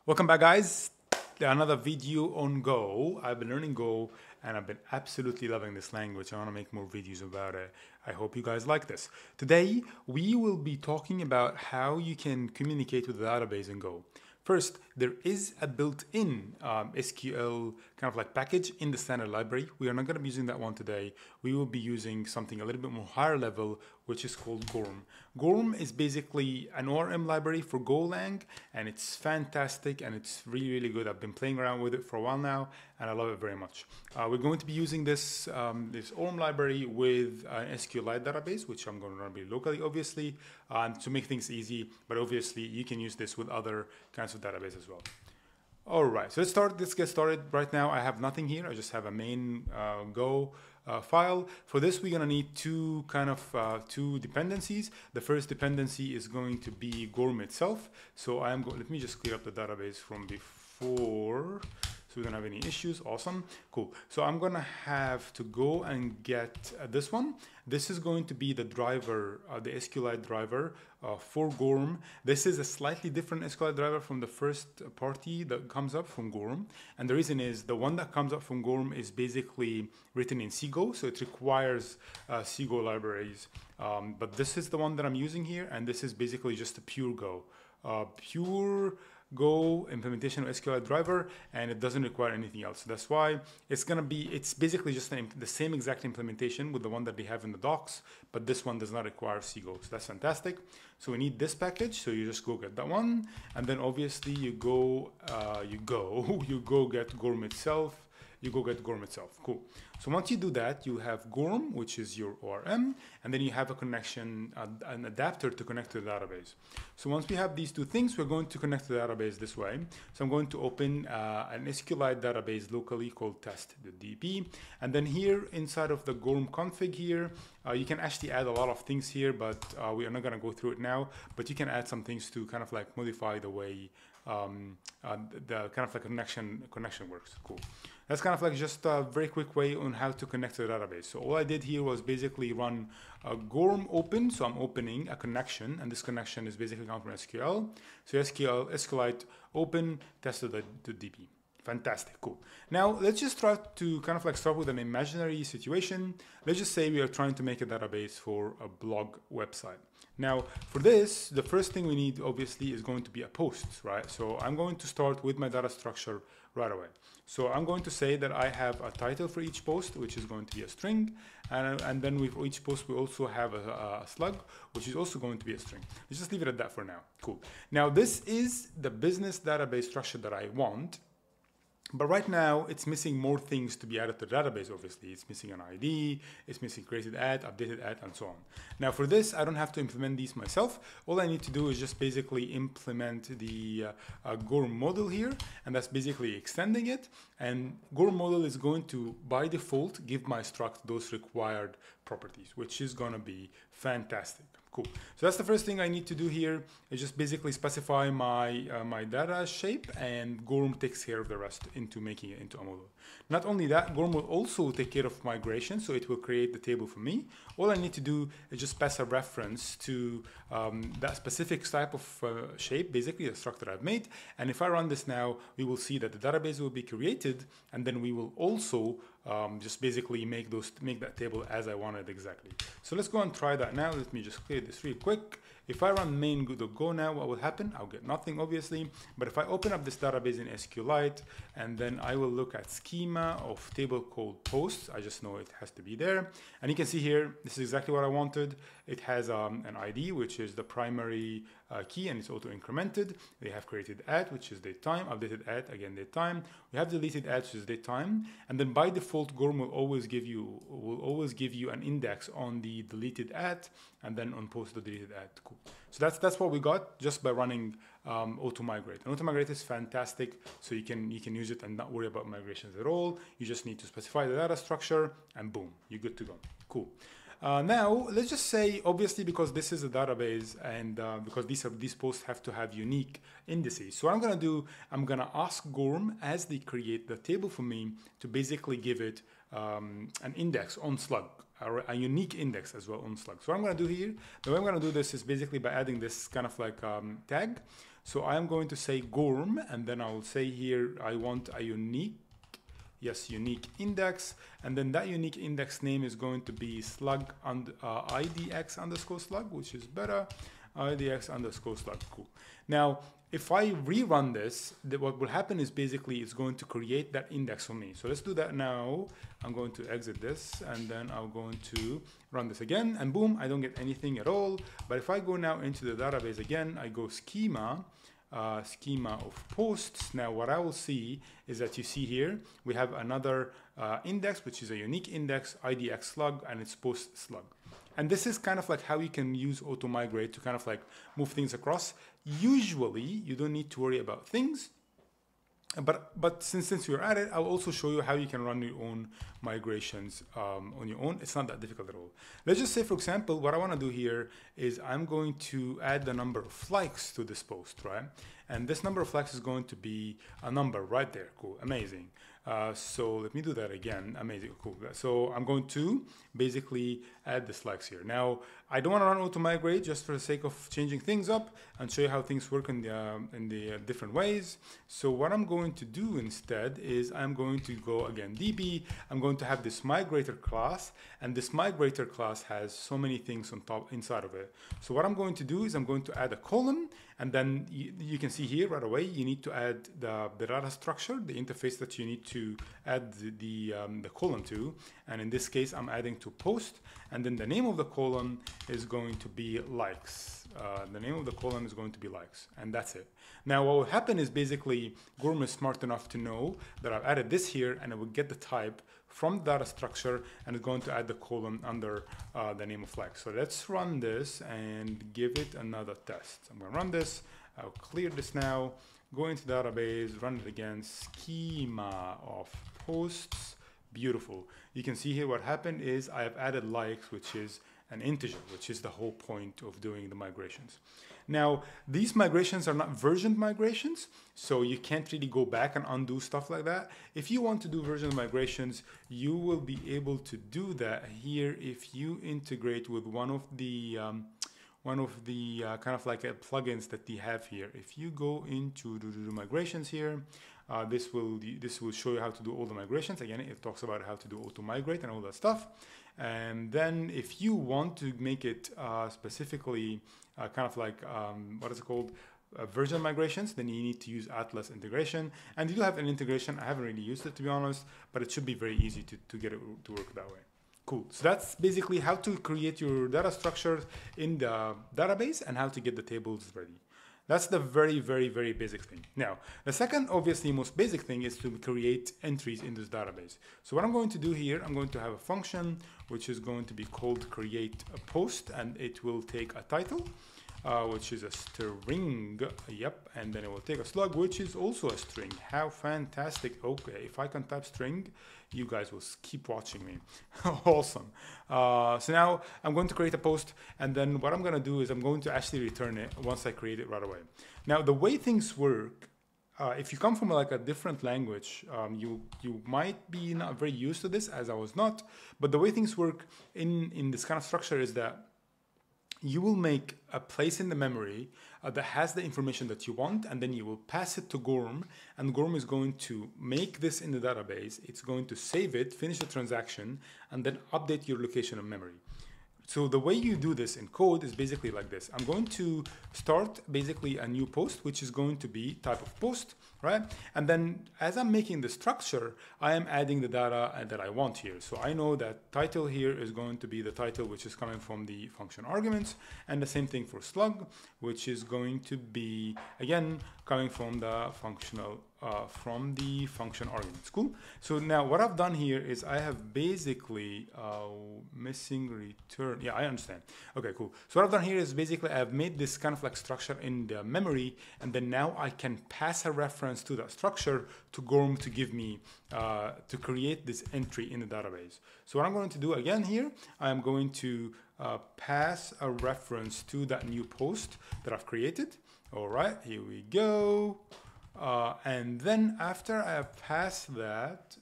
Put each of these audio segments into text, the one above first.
Welcome back, guys. Another video on Go. I've been learning Go and I've been absolutely loving this language. I want to make more videos about it. I hope you guys like this. Today, we will be talking about how you can communicate with the database in Go. First, there is a built-in SQL kind of like package in the standard library. We are not going to be using that one today. We will be using something a little bit more higher level, which is called Gorm. Gorm is basically an ORM library for Golang, and it's fantastic and it's really, really good. I've been playing around with it for a while now, and I love it very much. We're going to be using this ORM library with an Sqlite database, which I'm going to run locally, obviously, to make things easy. But obviously, you can use this with other kinds of database as well. All right, so let's get started. Right now, I have nothing here. I just have a main Go file. For this, we're gonna need two dependencies. The first dependency is going to be Gorm itself. So let me just clear up the database from before, so we don't have any issues. Awesome, cool. So I'm gonna have to go and get this one. This is going to be the driver, the Sqlite driver for Gorm. This is a slightly different Sqlite driver from the first party that comes up from Gorm. And the reason is the one that comes up from Gorm is basically written in Go, so it requires Go libraries. But this is the one that I'm using here, and this is basically just a pure Go. Pure Go implementation of SQLite driver, and it doesn't require anything else. So that's why it's basically just the same exact implementation with the one that they have in the docs, but this one does not require Go. So that's fantastic. So we need this package. So you just go get that one, and then obviously you go get Gorm itself. You go get Gorm itself. Cool. So once you do that, you have Gorm, which is your ORM, and then you have a connection, an adapter to connect to the database. So once we have these two things, we're going to connect to the database this way. So I'm going to open an SQLite database locally called test.db. And then here inside of the Gorm config here, you can actually add a lot of things here, but we are not going to go through it now. But you can add some things to kind of like modify the way the kind of like connection works. Cool. That's kind of like just a very quick way on how to connect to the database. So all I did here was basically run Gorm open. So I'm opening a connection, and this connection is basically coming from SQL. So SQLite open test.db. Fantastic, cool. Now let's just try to kind of like start with an imaginary situation. Let's just say we are trying to make a database for a blog website. Now for this, the first thing we need obviously is going to be a post, right? So I'm going to start with my data structure right away. So I'm going to say that I have a title for each post, which is going to be a string. And then with each post, we also have a slug, which is also going to be a string. Let's just leave it at that for now. Cool. Now this is the business database structure that I want. But right now, it's missing more things to be added to the database, obviously. It's missing an ID, it's missing created at, updated at, and so on. Now for this, I don't have to implement these myself. All I need to do is just basically implement the Gorm model here, and that's basically extending it. And Gorm model is going to, by default, give my struct those required properties, which is gonna be fantastic. Cool. So that's the first thing I need to do here, is just basically specify my my data shape, and Gorm takes care of the rest into making it into a model. Not only that, Gorm will also take care of migration, so it will create the table for me. All I need to do is just pass a reference to that specific type of shape, basically the structure I've made. And if I run this now, we will see that the database will be created, and then we will also just basically make that table as I wanted exactly. So let's go and try that now. Let me just clear this real quick. If I run main.go now, what will happen? I'll get nothing, obviously. But if I open up this database in SQLite, and then I will look at schema of table called posts, I just know it has to be there. And you can see here, this is exactly what I wanted. It has an ID, which is the primary key, and it's auto incremented. They have created at, which is date time, updated at, again date time. We have deleted at, which is date time. And then by default, Gorm will always give you an index on the deleted at, and then on post the deleted at. Cool. So that's what we got just by running auto migrate. And auto migrate is fantastic, so you can use it and not worry about migrations at all. You just need to specify the data structure, and boom, you're good to go. Cool. Now let's just say, obviously, because this is a database, and because these posts have to have unique indices. So what I'm gonna do, I'm gonna ask Gorm as they create the table for me to basically give it an index on slug, a unique index as well on slug. So what I'm going to do here, the way I'm going to do this is basically by adding this kind of like tag. So I'm going to say Gorm, and then I will say here I want a unique index, and then that unique index name is going to be slug idx underscore slug, which is better, idx underscore slug. Cool. Now, if I rerun this, what will happen is basically it's going to create that index for me. So let's do that now. I'm going to exit this, and then I'm going to run this again, and boom, I don't get anything at all. But if I go now into the database again, I go schema of posts. Now what I will see is that you see here we have another index, which is a unique index, idx slug, and it's post slug. And this is kind of like how you can use auto migrate to kind of like move things across. Usually you don't need to worry about things, but since you're at it, I'll also show you how you can run your own migrations on your own. It's not that difficult at all. Let's just say, for example, what I want to do here is I'm going to add the number of likes to this post, right? And this number of likes is going to be a number right there. Cool, amazing. So let me do that again. Amazing, cool. So I'm going to basically add this likes here. Now, I don't want to run auto migrate just for the sake of changing things up and show you how things work in the different ways. So what I'm going to do instead is I'm going to go again DB. I'm going to have this migrator class, and this migrator class has so many things on top inside of it. So what I'm going to do is I'm going to add a column, and then you can see here right away you need to add the data structure, the interface that you need to add the column to, and in this case I'm adding to post, and then the name of the column is going to be likes. The name of the column is going to be likes, and that's it. Now what will happen is basically Gorm is smart enough to know that I've added this here, and it will get the type from the data structure and it's going to add the column under the name of likes. So let's run this and give it another test. I'm going to run this. I'll clear this now, go into database, run it again, schema of posts. Beautiful. You can see here what happened is I have added likes, which is an integer, which is the whole point of doing the migrations. Now, these migrations are not versioned migrations, so you can't really go back and undo stuff like that. If you want to do version migrations, you will be able to do that here if you integrate with one of the kind of like plugins that they have here. If you go into the migrations here, this will show you how to do all the migrations. Again, it talks about how to do auto migrate and all that stuff. And then if you want to make it specifically kind of like what is it called, version migrations, then you need to use Atlas integration. And you do have an integration. I haven't really used it, to be honest, but it should be very easy to get it to work that way. Cool. So that's basically how to create your data structures in the database and how to get the tables ready. That's the very, very, very basic thing. Now, the second, obviously, most basic thing is to create entries in this database. So what I'm going to do here, I'm going to have a function which is going to be called create a post, and it will take a title, which is a string. Yep. And then it will take a slug, which is also a string. How fantastic. Okay. If I can type string, you guys will keep watching me. Awesome. So now I'm going to create a post, and then what I'm going to do is I'm going to actually return it once I create it right away. Now, the way things work, if you come from like a different language, you might be not very used to this, as I was not, but the way things work in this kind of structure is that you will make a place in the memory that has the information that you want, and then you will pass it to Gorm, and Gorm is going to make this in the database. It's going to save it, finish the transaction, and then update your location of memory. So the way you do this in code is basically like this. I'm going to start basically a new post, which is going to be type of post, right? And then as I'm making the structure, I am adding the data that I want here. So I know that title here is going to be the title, which is coming from the function arguments, and the same thing for slug, which is going to be, again, coming from the functional function arguments. Cool. So now what I've done here is I have basically missing return. Yeah, I understand. Okay, cool. So what I've done here is basically I've made this kind of like structure in the memory, and then now I can pass a reference to that structure to Gorm to give me to create this entry in the database. So what I'm going to do again here, I'm going to pass a reference to that new post that I've created. All right, here we go. And then after I have passed that,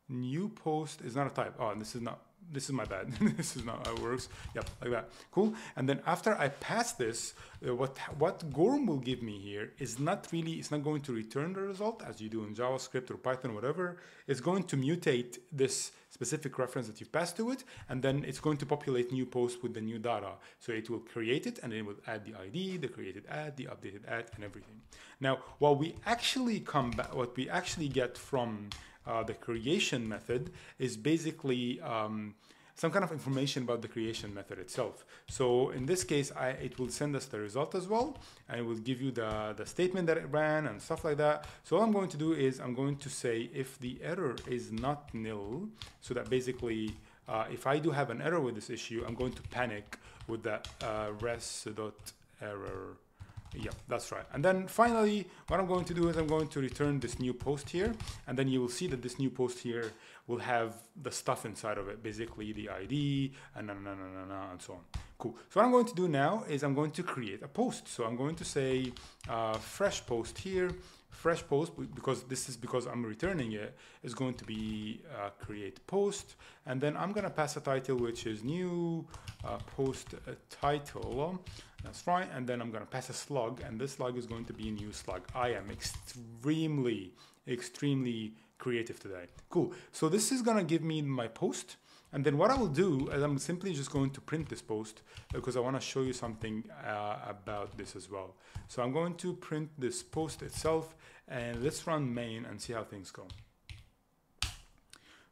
new post is not a type. Oh, this is not this is my bad. This is not how it works. Yep, like that. Cool. And then after I pass this, what Gorm will give me here is not really, it's not going to return the result as you do in JavaScript or Python or whatever. It's going to mutate this specific reference that you passed to it, and then it's going to populate new posts with the new data. So it will create it, and then it will add the ID, the created ad, the updated ad, and everything. Now, what we actually get from the creation method is basically some kind of information about the creation method itself. So in this case, it will send us the result as well, and it will give you the statement that it ran and stuff like that. So all I'm going to do is I'm going to say if the error is not nil, so that basically if I do have an error with this issue, I'm going to panic with that res.error. Yeah, that's right. And then finally, what I'm going to do is I'm going to return this new post here, and then you will see that this new post here will have the stuff inside of it, basically the ID and and so on. Cool. So what I'm going to do now is I'm going to create a post. So I'm going to say fresh post here. Fresh post, because I'm returning it, is going to be create post, and then I'm gonna pass a title which is new post title. That's right, and then I'm gonna pass a slug, and this slug is going to be a new slug. I am extremely creative today. Cool. So this is gonna give me my post. And then what I will do is I'm simply just going to print this post because I want to show you something about this as well. So I'm going to print this post itself, and let's run main and see how things go.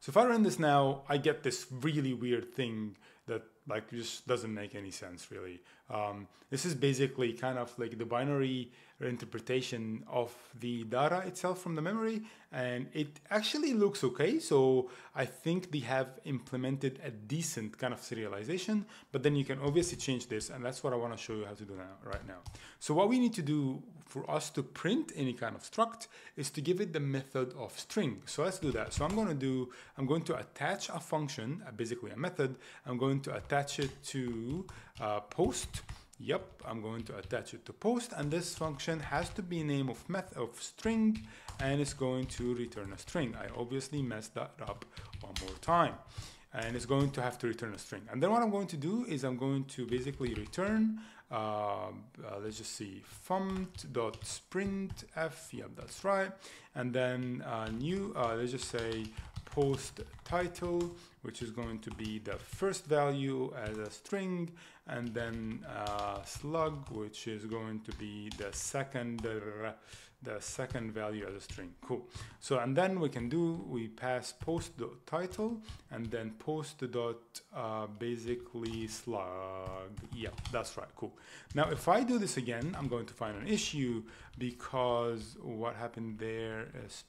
So if I run this now, I get this really weird thing that like just doesn't make any sense really. This is basically kind of like the binary interpretation of the data itself from the memory, and it actually looks okay. So I think they have implemented a decent kind of serialization, but then you can obviously change this, and that's what I want to show you how to do right now. So what we need to do for us to print any kind of struct is to give it the method of string. So let's do that. So I'm going to attach a function, basically a method. I'm going to attach it to post. Yep, I'm going to attach it to post, and this function has to be name of string, and it's going to return a string. I obviously messed that up one more time, and it's going to have to return a string. And then what I'm going to do is I'm going to basically return let's just see, funct.printf. Yep, that's right. And then let's just say post title, which is going to be the first value as a string, and then slug, which is going to be the second value as a string. Cool. So and then we pass post.title and then post dot basically slug. Yeah, that's right. Cool. Now if I do this again, I'm going to find an issue because what happened there is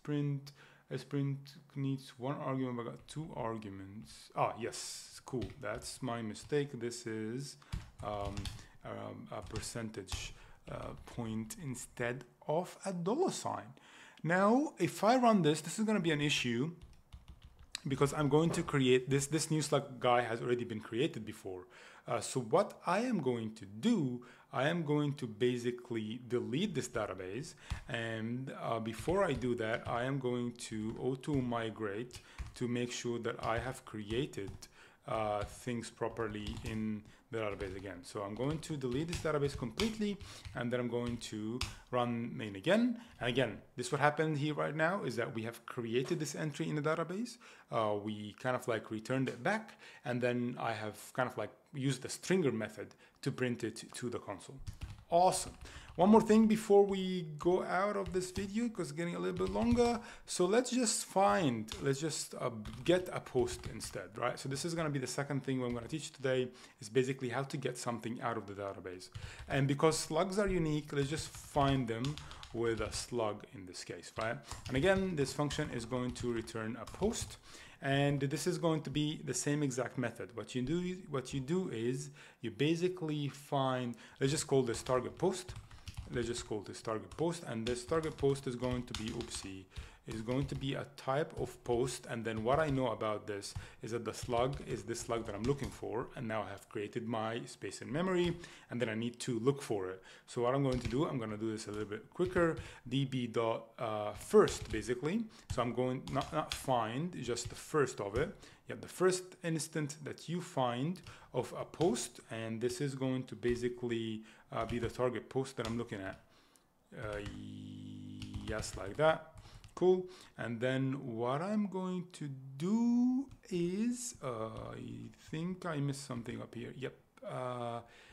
a sprint needs one argument, but got two arguments. Yes, cool. That's my mistake. This is a percentage point instead of a $sign. Now, if I run this is going to be an issue because I'm going to create this new slug guy has already been created before. So what I am going to do, I am going to basically delete this database, and before I do that, I am going to auto migrate to make sure that I have created things properly in the database again. So I'm going to delete this database completely, and then I'm going to run main again. And again, this what happened here right now is that we have created this entry in the database. We kind of like returned it back, and then I have kind of like used the stringer method to print it to the console. Awesome. One more thing before we go out of this video, because it's getting a little bit longer. So let's just get a post instead, right? So this is going to be the second thing I'm going to teach today, is basically how to get something out of the database. And because slugs are unique, let's just find them with a slug in this case, right? And again, this function is going to return a post. And this is going to be the same exact method. What you do is you basically find, let's just call this target post. Let's just call this target post, and this target post is going to be, oopsie, is going to be a type of post, and then what I know about this is that the slug is the slug that I'm looking for, and now I have created my space in memory, and then I need to look for it. So what I'm going to do, I'm going to do this a little bit quicker, db.first basically. So I'm going not find, just the first of it. You have the first instant that you find of a post, and this is going to basically be the target post that I'm looking at. Yes, like that. Cool. And then what I'm going to do is, I think I missed something up here. Yep.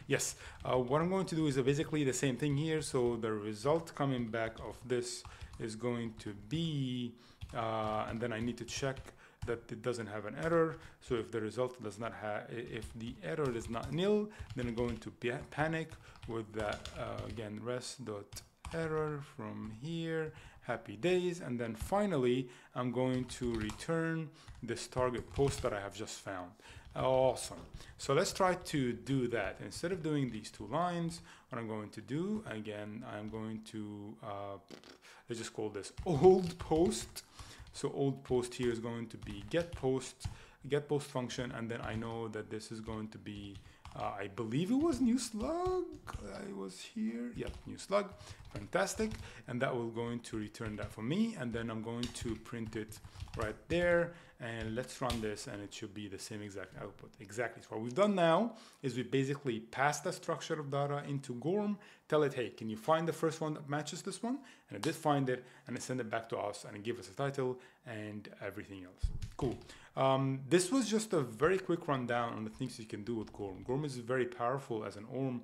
Yes. What I'm going to do is basically the same thing here. So the result coming back of this is going to be, and then I need to check that it doesn't have an error. So if the result does not have, if the error is not nil, then I'm going to panic with that, again, res.error from here, happy days. And then finally, I'm going to return this target post that I have just found. Awesome. So let's try to do that. Instead of doing these two lines, what I'm going to do, again, I'm going to, let's just call this old post. So old post here is going to be get post function, and then I know that this is going to be, I believe it was new slug. I was here. Yep, new slug. Fantastic. And that will going to return that for me. And then I'm going to print it right there. And let's run this, and it should be the same exact output. Exactly. So what we've done now is we basically pass the structure of data into Gorm, tell it, hey, can you find the first one that matches this one? And it did find it, and it sent it back to us, and it gave us a title and everything else. Cool. This was just a very quick rundown on the things you can do with Gorm. Gorm is very powerful as an ORM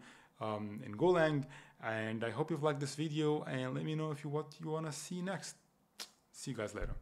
in Golang, and I hope you've liked this video, and let me know if what you want to see next. See you guys later.